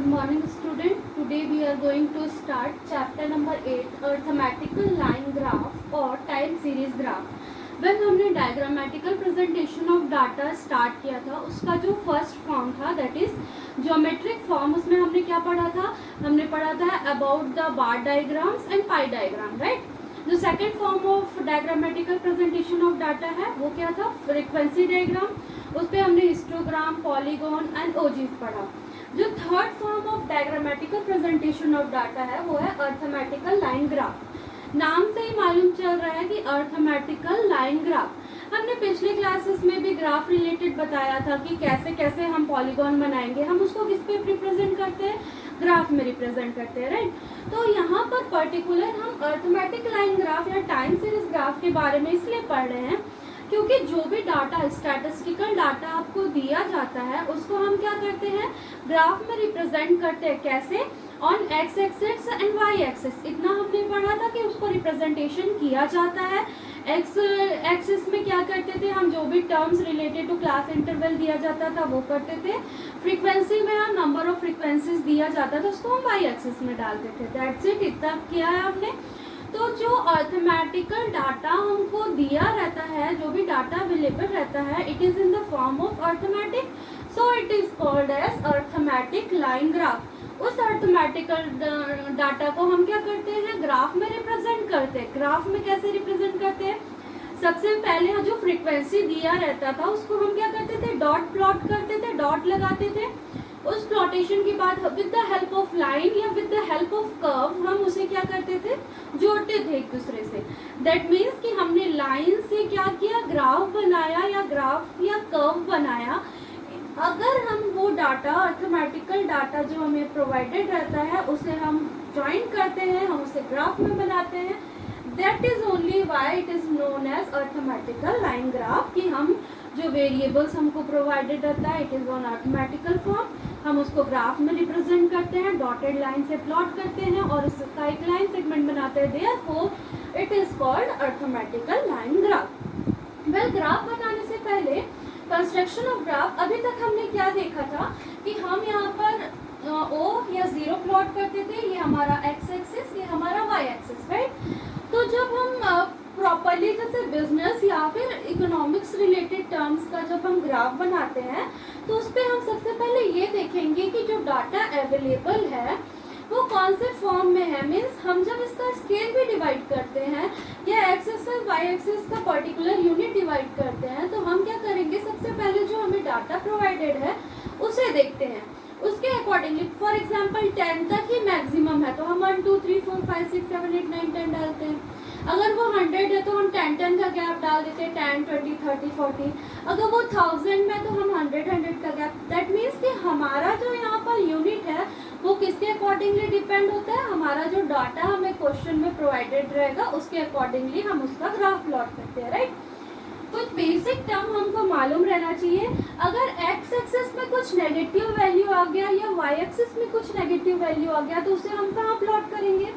morning student. Today we are going to start chapter number 8 arithmetical line graph और time series graph. When हमने diagrammatical presentation of data start किया था उसका जो first form था that is geometric form, उसमें हमने क्या पढ़ा था? हमने पढ़ा था about the bar diagrams and pie diagram, right? जो second form of diagrammatical presentation of data है वो क्या था? Frequency diagram. उस पर हमने हिस्टोग्राम, पॉलीगॉन एंड ओजीज पढ़ा. जो third form of diagrammatical presentation of data है वो है अर्थमेटिकल लाइन ग्राफ. नाम से ही मालूम चल रहा है कि अर्थमेटिकल लाइन ग्राफ. हमने पिछले क्लासेस में भी ग्राफ रिलेटेड बताया था कि कैसे कैसे हम पॉलीगॉन बनाएंगे. हम उसको किस पे रिप्रेजेंट करते हैं? ग्राफ में रिप्रेजेंट करते हैं, राइट. तो यहाँ पर पर्टिकुलर हम अर्थमेटिक लाइन ग्राफ या टाइम सीरीज ग्राफ के बारे में इसलिए पढ़ रहे हैं क्योंकि जो भी डाटा, स्टैटिस्टिकल डाटा आपको दिया जाता है उसको हम क्या करते हैं? ग्राफ में रिप्रेजेंट करते हैं. कैसे? On X axis and Y axis. इतना हमने पढ़ा था कि उसको रिप्रेजेंटेशन किया जाता है. एक्स एक्सिस में क्या करते थे हम? जो भी terms related to class interval दिया जाता था वो करते थे. फ्रीक्वेंसी में हम नंबर ऑफ फ्रीक्वेंसीज दिया जाता था उसको हम वाई एक्सिस में डालते थे. That's it. इतना किया है हमने. तो जो अर्थमेटिकल डाटा हमको दिया रहता है, जो भी डाटा अवेलेबल रहता है, it is in the form of arithmetic, so it is called as arithmetic line graph. उस अर्थमेटिकल डाटा को हम क्या करते हैं? ग्राफ में रिप्रेजेंट करते हैं. ग्राफ में कैसे रिप्रेजेंट करते हैं? सबसे पहले जो फ्रीक्वेंसी दिया रहता था उसको हम क्या करते थे? डॉट प्लॉट करते थे, डॉट लगाते थे. उस प्लॉटेशन के बाद with the help of line या with the help of curve हम उसे क्या करते थे? जोड़ते थे एक दूसरे से. दैट मीन्स कि हमने लाइन से क्या किया? ग्राफ बनाया या ग्राफ या कर्व बनाया. अगर हम वो डाटा, अर्थमेटिकल डाटा जो हमें प्रोवाइडेड रहता है उसे हम ज्वाइन करते हैं, हम उसे ग्राफ में बनाते हैं. That is only why it is known as arithmetical line graph. कि हम जो वेरिएबल्स हमको प्रोवाइडेड रहता है it is on arithmetical form, हम उसको ग्राफ में रिप्रेजेंट करते हैं, डॉटेड लाइन से प्लॉट करते हैं और उसका एक लाइन सेगमेंट बनाते हैं. Therefore it is called arithmetical line graph. Well, graph बनाने से पहले कंस्ट्रक्शन ऑफ ग्राफ, अभी तक हमने क्या देखा था कि हम यहाँ पर ओ या जीरो प्लॉट करते थे. ये हमारा एक्स एक्सिस, ये हमारा वाई एक्सिस, राइट. तो जब हम प्रॉपरली जैसे बिजनेस या फिर इकोनॉमिक्स रिलेटेड टर्म्स का जब हम ग्राफ बनाते हैं तो उस पर हम सबसे पहले ये देखेंगे कि जो डाटा अवेलेबल है वो कौन से फॉर्म में है. मीन्स हम जब इसका स्केल भी डिवाइड करते हैं या एक्सिस और वाई एक्सिस का पर्टिकुलर यूनिट डिवाइड करते हैं तो हम क्या करेंगे? सबसे पहले जो हमें डाटा प्रोवाइडेड है उसे देखते हैं. उसके अकॉर्डिंगली फॉर एग्जाम्पल 10 तक ही मैक्सिमम है तो हम 1 2 3 4 5 6 7 8 9 10 डालते हैं. अगर वो 100 है तो हम 10 का गैप डाल देते हैं, 10 20 30 40. अगर वो 1000 में तो हम 100 का गैप. दैट मीन्स कि हमारा जो यहाँ पर यूनिट है वो किसके अकॉर्डिंगली डिपेंड होता है? हमारा जो डाटा हमें क्वेश्चन में प्रोवाइडेड रहेगा उसके अकॉर्डिंगली हम उसका ग्राफ प्लॉट करते हैं, राइट. कुछ बेसिक टर्म हमको मालूम रहना चाहिए. अगर एक्स एक्सिस में कुछ नेगेटिव वैल्यू आ गया या वाई एक्सिस में कुछ नेगेटिव वैल्यू आ गया तो उसे हम कहाँ प्लॉट करेंगे?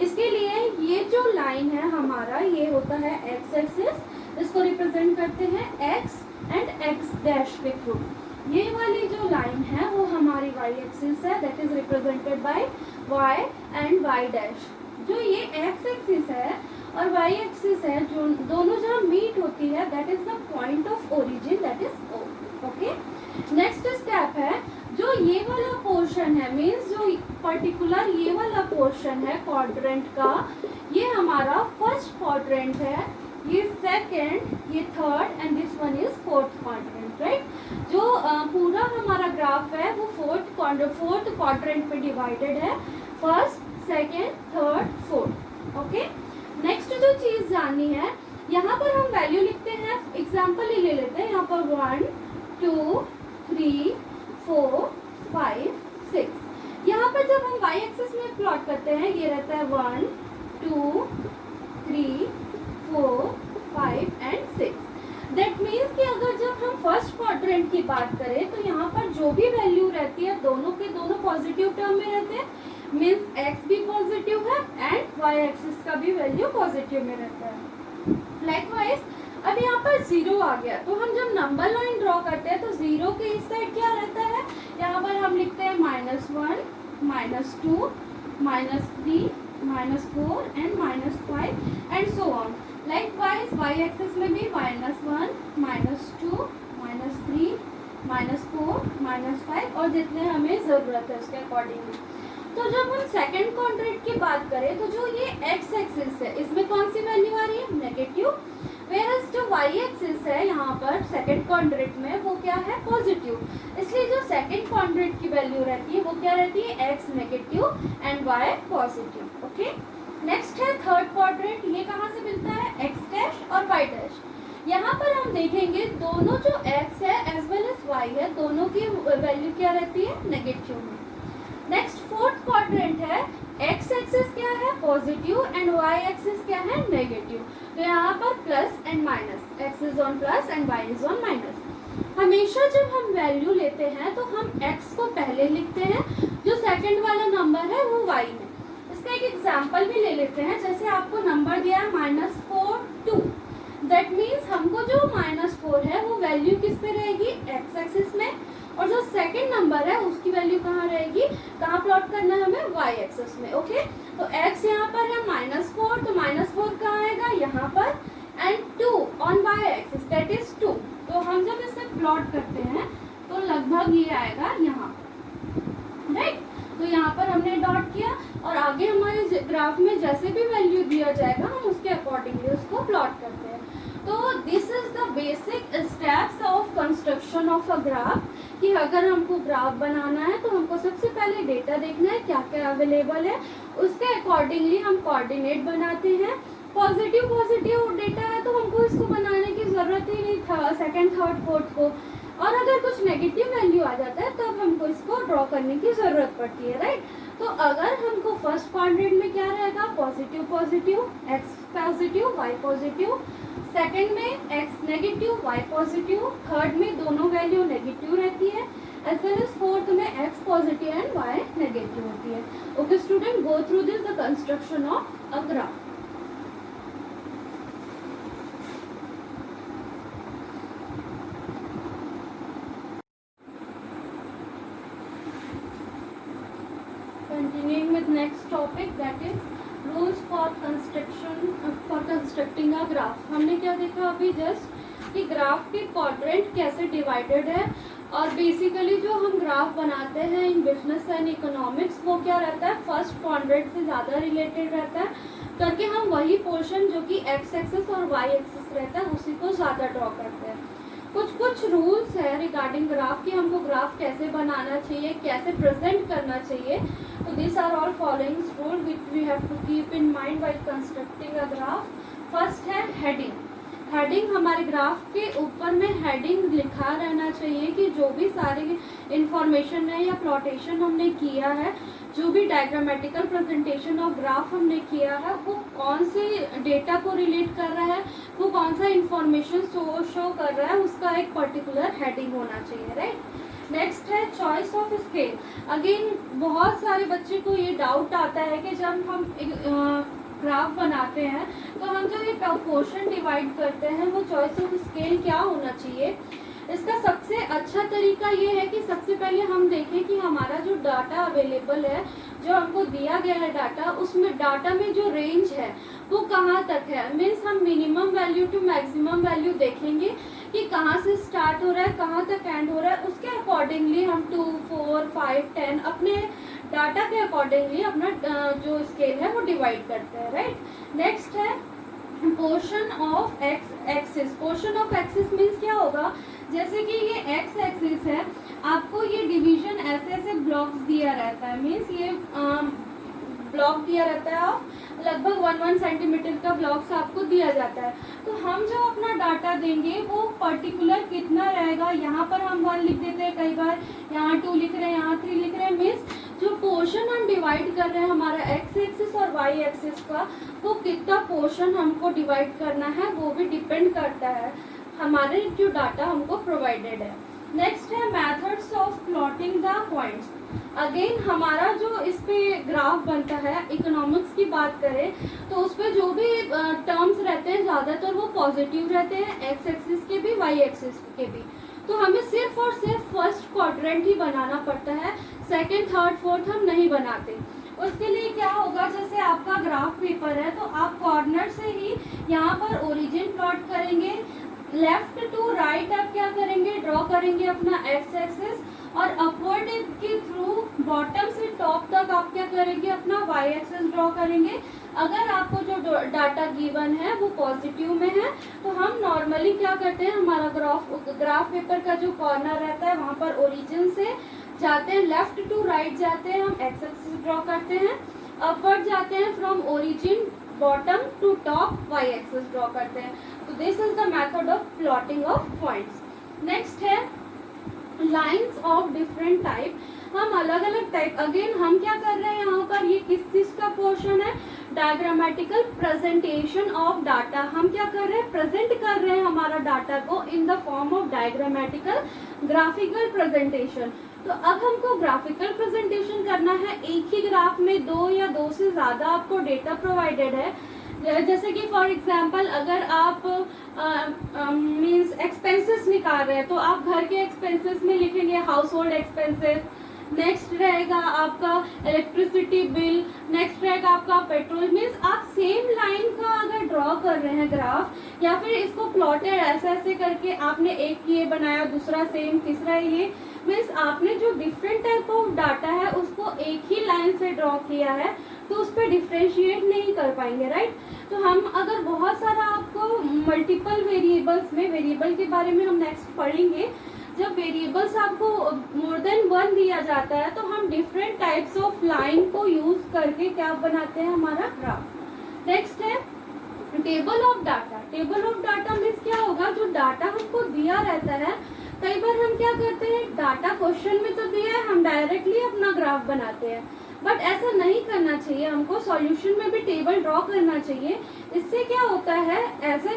इसके लिए ये जो लाइन है हमारा, ये होता है एक्स एक्सिस, इसको रिप्रेजेंट करते हैं एक्स एंड एक्स डैश के थ्रू. ये वाली जो लाइन है वो हमारी वाई एक्सिस है, that is represented by Y and Y dash. जो ये एक्स एक्सिस है और वाई एक्सिस है, जो दोनों जहाँ मीट होती है that is the point of origin, that is O. Okay. Next step है जो ये वाला पोर्शन है, मीन्स जो पर्टिकुलर ये वाला पोर्शन है क्वाड्रेंट का, ये हमारा फर्स्ट क्वाड्रेंट है, ये सेकंड, ये third and this one is fourth quadrant, right. जो पूरा हमारा ग्राफ है वो फोर्थ क्वाड्रेंट में डिवाइडेड है. First, second, third, fourth. Okay. Next जो चीज जाननी है, यहाँ पर हम वैल्यू लिखते हैं. एग्जाम्पल ही ले लेते हैं. यहाँ पर 1 2 3 4 5 6. यहाँ पर जब हम वाई एक्सिस में प्लॉट करते हैं ये रहता है 1 2 3 4 5 एंड 6. दैट मीन्स कि अगर जब हम फर्स्ट क्वाड्रेंट की बात करें तो यहाँ पर जो भी वैल्यू रहती है दोनों के दोनों पॉजिटिव टर्म में रहते हैं. मीन्स एक्स भी पॉजिटिव है एंड वाई एक्सिस का भी वैल्यू पॉजिटिव में रहता है. लाइकवाइज अब यहाँ पर 0 आ गया तो हम जब नंबर लाइन ड्रॉ करते हैं तो 0 के इस साइड क्या रहता है? यहाँ पर हम हम लिखते हैं -1, -2, -3, -4 and -5 and so on. Likewise Y axis में भी -1, -2, -3, -4, -5 और जितने हमें ज़रूरत है उसके अकॉर्डिंगली। तो जब हम सेकंड क्वाड्रेंट की बात करें तो जो ये एक्स एक्सिस है इसमें कौन सी वैल्यू आ रही है, नेगेटिव। वेरस जो वाई एक्सिस है यहाँ पर सेकंड क्वाड्रेंट में वो क्या है, पॉजिटिव। इसलिए जो सेकंड क्वाड्रेंट की वैल्यू रहती है वो क्या रहती है, X negative and Y positive. Okay, next है थर्ड क्वाड्रेंट। ये कहाँ से मिलता है, एक्स डैश और वाई डैश। यहाँ पर हम देखेंगे दोनों जो x है एज वेल एज y है दोनों की वैल्यू क्या रहती है, नेगेटिव में। नेक्स्ट फोर्थ क्वाड्रेंट है, x एक्सिस क्या है, पॉजिटिव एंड y एक्सिस क्या है, नेगेटिव। तो यहाँ पर plus and minus, x is on plus and y is on minus. हमेशा जब हम वैल्यू लेते हैं तो हम x को पहले लिखते हैं, जो सेकंड वाला नंबर है वो y में। इसका एक एग्जाम्पल भी ले लेते हैं। जैसे आपको नंबर दिया है -4, 2, दैट मीन्स हमको जो -4 है वो वैल्यू किस पे रहेगी, x एक्सिस में, और जो सेकंड नंबर है उसकी वैल्यू कहाँ रहेगी, कहाँ प्लॉट करना है हमें, y एक्सिस में। ओके, तो x यहाँ पर है -4, तो -4 कहाँ आएगा, यहाँ पर, and 2 on y axis that is 2। तो हम जब इसे प्लॉट करते हैं तो लगभग ये आएगा यहाँ, राइट। तो यहाँ पर हमने डॉट किया और आगे हमारे ग्राफ में जैसे भी वैल्यू दिया जाएगा हम उसके अकॉर्डिंगली उसको प्लॉट करते हैं। तो this is the basic steps of construction of a graph, कि अगर हमको ग्राफ बनाना है तो हमको सबसे पहले डेटा देखना है क्या क्या अवेलेबल है, उसके अकॉर्डिंगली हम कोऑर्डिनेट बनाते हैं। पॉजिटिव डेटा है तो हमको इसको बनाने की ज़रूरत ही नहीं था सेकंड, थर्ड, फोर्थ को, और अगर कुछ नेगेटिव वैल्यू आ जाता है तब हमको इसको ड्रॉ करने की ज़रूरत पड़ती है, राइट। तो अगर हमको फर्स्ट क्वाड्रेंट में क्या रहेगा, positive, X positive, Y positive, second में X negative, Y positive, third में दोनों वैल्यू नेगेटिव रहती है, एज वेल एज फोर्थ में X positive and Y negative होती है। Okay student, go through this the construction of a graph. Continuing with next topic, that is rules for constructing a graph। हमने क्या देखा अभी just कि graph के quadrant कैसे डिवाइडेड है, और बेसिकली जो हम ग्राफ बनाते हैं इन बिजनेस एंड इकोनॉमिक्स वो क्या रहता है, फर्स्ट क्वाड्रेंट से ज़्यादा रिलेटेड रहता है, करके हम वही पोर्शन जो कि एक्स एक्सिस और वाई एक्सिस रहता है उसी को ज़्यादा ड्रॉ करते हैं। कुछ रूल्स है रिगार्डिंग ग्राफ कि हमको ग्राफ कैसे बनाना चाहिए, कैसे प्रेजेंट करना चाहिए। तो this are all following rule which we have to keep in mind while constructing a graph. First है हेडिंग। हेडिंग हमारे ग्राफ के ऊपर में हेडिंग लिखा रहना चाहिए कि जो भी सारी इंफॉर्मेशन है या प्लॉटेशन हमने किया है, जो भी डायग्रामेटिकल प्रेजेंटेशन ऑफ ग्राफ हमने किया है वो कौन से डेटा को रिलेट कर रहा है, वो कौन सा इंफॉर्मेशन शो कर रहा है, उसका एक पर्टिकुलर हेडिंग होना चाहिए, राइट। नेक्स्ट है चॉइस ऑफ स्केल। अगेन बहुत सारे बच्चे को ये डाउट आता है कि जब हम ग्राफ बनाते हैं तो हम जो ये पोर्शन डिवाइड करते हैं वो चॉइस ऑफ स्केल क्या होना चाहिए। इसका सबसे अच्छा तरीका ये है कि सबसे पहले हम देखें कि हमारा जो डाटा अवेलेबल है, जो हमको दिया गया है डाटा, उसमें डाटा में जो रेंज है वो कहाँ तक है। मीन्स हम minimum value to maximum value देखेंगे कि कहाँ से स्टार्ट हो रहा है, कहाँ तक एंड हो रहा है। उसके अकॉर्डिंगली हम 2, 4, 5, 10 अपने डाटा के अकॉर्डिंगली अपना जो स्केल है वो डिवाइड करते हैं, राइट। नेक्स्ट है portion of x axis. Portion of axis means क्या होगा, जैसे कि ये एक्स एक्सिस है, आपको ये डिवीजन ऐसे ऐसे ब्लॉक्स दिया रहता है। मीन्स ये ब्लॉक दिया रहता है और लगभग 1 सेंटीमीटर का ब्लॉक्स आपको दिया जाता है। तो हम जो अपना डाटा देंगे वो पर्टिकुलर कितना रहेगा, यहाँ पर हम 1 लिख देते हैं, कई बार यहाँ 2 लिख रहे हैं, यहाँ 3 लिख रहे हैं। मीन्स जो पोर्शन हम डिवाइड कर रहे हैं हमारा एक्स एक्सिस और वाई एक्सिस का, वो कितना पोर्शन हमको डिवाइड करना है वो भी डिपेंड करता है हमारे जो डाटा हमको प्रोवाइडेड है। नेक्स्ट है methods of plotting the points. Again हमारा जो इस पे ग्राफ बनता है, इकोनॉमिक्स की बात करें तो उस पर जो भी टर्म्स रहते हैं ज़्यादातर वो पॉजिटिव रहते हैं, एक्स एक्सिस के भी वाई एक्सिस के भी। तो हमें सिर्फ और सिर्फ फर्स्ट क्वाड्रेंट डिफरेंट ही बनाना पड़ता है, सेकंड थर्ड फोर्थ हम नहीं बनाते। उसके लिए क्या होगा, जैसे आपका ग्राफ पेपर है तो आप कॉर्नर से ही यहाँ पर ओरिजिन प्लॉट करेंगे, लेफ्ट टू राइट आप क्या करेंगे, ड्रॉ करेंगे अपना एक्स एक्सिस, और अपवर्ड के थ्रू बॉटम से टॉप तक आप क्या करेंगे, अपना वाई एक्सिस ड्रॉ करेंगे। अगर आपको जो डाटा गिवन है वो पॉजिटिव में है तो हम नॉर्मली क्या करते हैं, हमारा ग्राफ पेपर का जो कॉर्नर रहता है वहाँ पर ओरिजिन से जाते हैं, लेफ्ट टू राइट जाते हैं, हम एक्स एक्सिस ड्रॉ करते हैं, अपवर्ड जाते हैं from origin bottom to top Y axis draw करते हैं। तो this is the method of plotting of points. Next है लाइन्स ऑफ डिफरेंट टाइप। हम अलग अलग टाइप, अगेन हम क्या कर रहे हैं यहाँ पर, ये किस चीज का पोर्शन है, डायग्रामेटिकल प्रेजेंटेशन ऑफ डाटा। हम क्या कर रहे हैं, प्रेजेंट कर रहे हैं हमारा डाटा को इन the form of diagrammatical graphical presentation. तो अब हमको ग्राफिकल प्रेजेंटेशन करना है, एक ही ग्राफ में दो या दो से ज़्यादा आपको डेटा प्रोवाइडेड है। जैसे कि फॉर एग्जांपल अगर आप मींस एक्सपेंसेस निकाल रहे हैं तो आप घर के एक्सपेंसेस में लिखेंगे हाउस होल्ड एक्सपेंसेस, नेक्स्ट रहेगा आपका इलेक्ट्रिसिटी बिल, नेक्स्ट रहेगा आपका पेट्रोल। मीन्स आप सेम लाइन का अगर ड्रॉ कर रहे हैं ग्राफ, या फिर इसको प्लॉटेड ऐसे ऐसे करके आपने एक ये बनाया, दूसरा सेम, तीसरा ये, मीन्स आपने जो डिफरेंट टाइप ऑफ डाटा है उसको एक ही लाइन से ड्रॉ किया है तो उस पर डिफ्रेंशिएट नहीं कर पाएंगे, राइट। तो हम अगर बहुत सारा आपको मल्टीपल वेरिएबल्स में, वेरिएबल के बारे में हम नेक्स्ट पढ़ेंगे, जब वेरिएबल्स आपको मोर देन वन दिया जाता है तो हम डिफरेंट टाइप्स ऑफ लाइन को यूज करके क्या बनाते हैं, हमारा ग्राफ। नेक्स्ट है table of data. Table of data means क्या होगा, जो डाटा हमको दिया रहता है, कई बार हम क्या करते हैं, डाटा क्वेश्चन में तो दिया है, हम डायरेक्टली अपना ग्राफ बनाते हैं, बट ऐसा नहीं करना चाहिए, हमको सॉल्यूशन में भी टेबल ड्रॉ करना चाहिए। इससे क्या होता है, ऐसे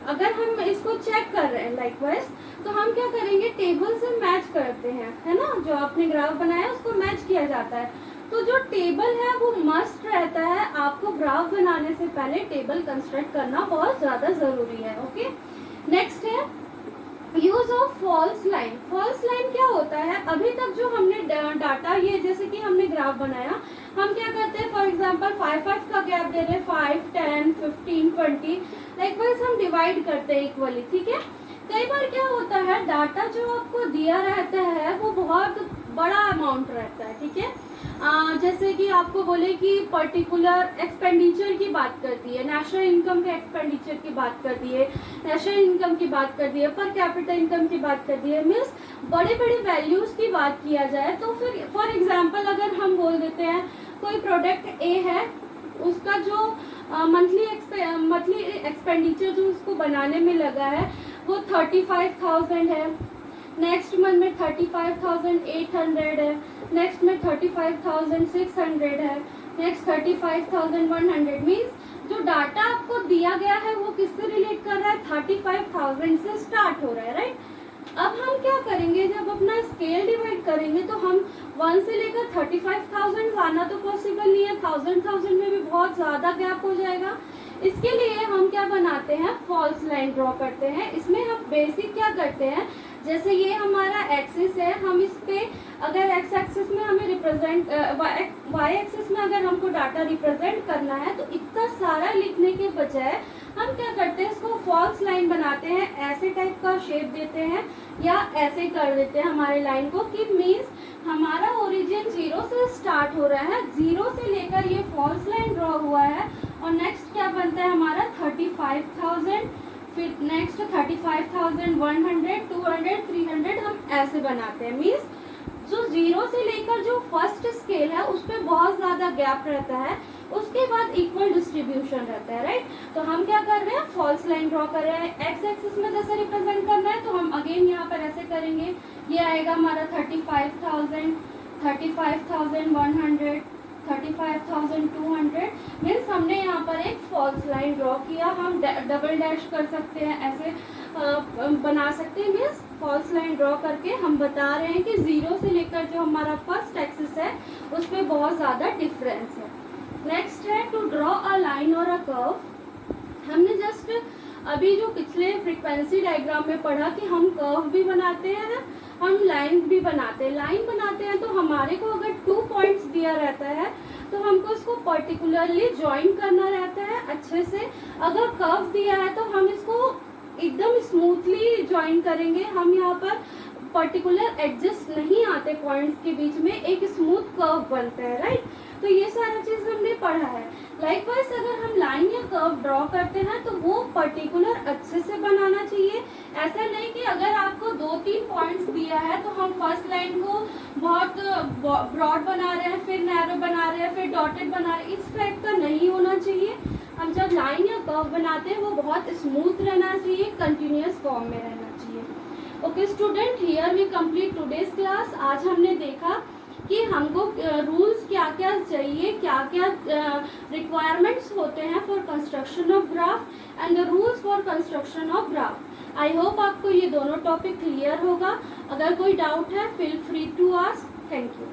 अगर हम इसको चेक कर रहे हैं लाइकवाइज, तो हम क्या करेंगे, टेबल से मैच करते हैं, है ना, जो आपने ग्राफ बनाया उसको मैच किया जाता है। तो जो टेबल है वो मस्ट रहता है, आपको ग्राफ बनाने से पहले टेबल कंस्ट्रक्ट करना बहुत ज़्यादा ज़रूरी है। ओके, नेक्स्ट है use of false line. False line क्या होता है, अभी तक जो हमने डाटा, ये जैसे कि हमने ग्राफ बनाया, हम क्या करते हैं, फॉर एग्जांपल 5 का गैप दे रहे हैं, 5, 10, 15, 20, लाइकवाइज हम डिवाइड करते हैं इक्वली, ठीक है। कई बार क्या होता है, डाटा जो आपको दिया रहता है वो बहुत बड़ा अमाउंट रहता है, ठीक है। जैसे कि आपको बोले कि पर्टिकुलर एक्सपेंडिचर की बात करती है, नेशनल इनकम के एक्सपेंडिचर की बात करती है, नेशनल इनकम की बात करती है, पर कैपिटा इनकम की बात करती है, मीन्स बड़े बड़े वैल्यूज की बात किया जाए तो फिर फॉर एग्जांपल अगर हम बोल देते हैं कोई प्रोडक्ट ए है, उसका जो मंथली एक्सपेंडिचर जो उसको बनाने में लगा है वो 35,000 है, नेक्स्ट मंथ में 35,800 है, नेक्स्ट में 35,600 है, नेक्स्ट 35,100। मीन्स जो डाटा आपको दिया गया है वो किससे रिलेट कर रहा है, 35,000 से स्टार्ट हो रहा है, राइट। अब हम क्या करेंगे, जब अपना स्केल डिवाइड करेंगे तो हम 1 से लेकर 35,000 लाना तो पॉसिबल नहीं है, 1000 में भी बहुत ज़्यादा गैप हो जाएगा। इसके लिए हम क्या बनाते हैं, फॉल्स लाइन ड्रॉ करते हैं। इसमें हम बेसिक क्या करते हैं, जैसे ये हमारा एक्सिस है, हम इस पे अगर एक्स एक्सिस में हमें रिप्रेजेंट, वाई एक्सिस में अगर हमको डाटा रिप्रेजेंट करना है तो इतना सारा लिखने के बजाय हम क्या करते हैं, इसको फॉल्स लाइन बनाते हैं, ऐसे टाइप का शेप देते हैं या ऐसे कर देते हैं हमारे लाइन को, कि मीन्स हमारा ओरिजिन 0 से स्टार्ट हो रहा है, 0 से लेकर ये फॉल्स लाइन ड्रॉ हुआ है, और नेक्स्ट क्या बनता है हमारा 35,000, फिर नेक्स्ट 35,100, 200, 300 हम ऐसे बनाते हैं। मीन्स जो 0 से लेकर जो फर्स्ट स्केल है उस पर बहुत ज़्यादा गैप रहता है, उसके बाद इक्वल डिस्ट्रीब्यूशन रहता है, राइट। तो हम क्या कर रहे हैं, फॉल्स लाइन ड्रॉ कर रहे हैं। एक्स एक्सिस में जैसे रिप्रेजेंट करना है तो हम अगेन यहाँ पर ऐसे करेंगे, ये आएगा हमारा 35,000, 35,100, 35,200। मीन्स हमने यहाँ पर एक फॉल्स लाइन ड्रॉ किया। हम डबल डैश कर सकते हैं, ऐसे बना सकते हैं। मीन्स फॉल्स लाइन ड्रॉ करके हम बता रहे हैं कि 0 से लेकर जो हमारा फर्स्ट एक्सिस है उस पर बहुत ज़्यादा डिफरेंस है। नेक्स्ट है टू ड्रॉ अ लाइन और अ कर्व। हमने जस्ट अभी जो पिछले फ्रीक्वेंसी डायग्राम में पढ़ा कि हम कर्व भी बनाते हैं, हम लाइन भी बनाते हैं। लाइन बनाते हैं तो हमारे को अगर 2 पॉइंट्स दिया रहता है तो हमको इसको पर्टिकुलरली ज्वाइन करना रहता है अच्छे से। अगर कर्व दिया है तो हम इसको एकदम स्मूथली ज्वाइन करेंगे। हम यहाँ पर पर्टिकुलर एडजस्ट नहीं आते पॉइंट्स के बीच में, एक स्मूथ कर्व बनता है, राइट। तो ये सारा चीज़ हमने पढ़ा है। लाइकवाइज अगर हम लाइन या कर्व ड्रॉ करते हैं तो वो पर्टिकुलर अच्छे से बनाना चाहिए। ऐसा नहीं कि अगर आपको 2-3 पॉइंट्स दिया है तो हम फर्स्ट लाइन को बहुत ब्रॉड बना रहे हैं, फिर नैरो बना रहे हैं, फिर डॉटेड बना रहे हैं, इस टाइप का नहीं होना चाहिए। हम जब लाइन या कर्व बनाते हैं वो बहुत स्मूथ रहना चाहिए, कंटिन्यूअस फॉर्म में रहना चाहिए। Okay student, here we complete today's class. आज हमने देखा कि हमको रूल्स क्या क्या चाहिए, क्या क्या रिक्वायरमेंट्स होते हैं for construction of graph and the rules for construction of graph. I hope आपको ये दोनों टॉपिक क्लियर होगा। अगर कोई डाउट है feel free to ask. Thank you.